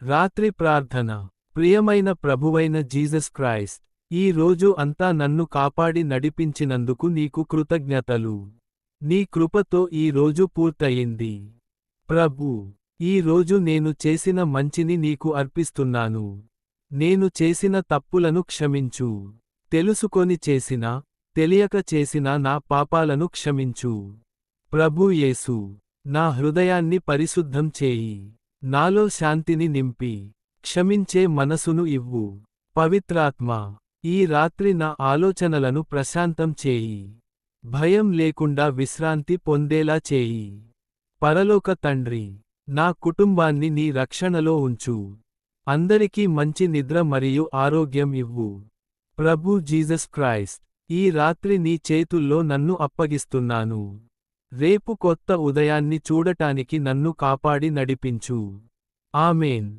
రాత్రి ప్రార్థన. ప్రియమైన ప్రభువైన జీసస్ క్రైస్ట్, ఈ రోజు అంతా నన్ను కాపాడి నడిపించినందుకు నీకు కృతజ్ఞతలు. నీ కృపతో ఈ రోజు పూర్తయింది. ప్రభూ, ఈ రోజు నేను చేసిన మంచిని నీకు అర్పిస్తున్నాను. నేను చేసిన తప్పులను క్షమించు. తెలుసుకొని చేసినా, తెలియక చేసిన నా పాపాలను క్షమించు. ప్రభూ యేసు, నా హృదయాన్ని పరిశుద్ధం చేయి. నాలో శాంతిని నింపి, క్షమించే మనసును ఇవ్వు. పవిత్రాత్మ, ఈ రాత్రి నా ఆలోచనలను ప్రశాంతం చేయి. భయం లేకుండా విశ్రాంతి పొందేలా చేయి. పరలోక తండ్రి, నా కుటుంబాన్ని నీ రక్షణలో ఉంచు. అందరికీ మంచి నిద్ర మరియు ఆరోగ్యం ఇవ్వు. ప్రభూ జీసస్ క్రైస్ట్, ఈ రాత్రి నీ చేతుల్లో నన్ను అప్పగిస్తున్నాను. రేపు కొత్త ఉదయాన్ని చూడటానికి నన్ను కాపాడి నడిపించు. ఆమేన్.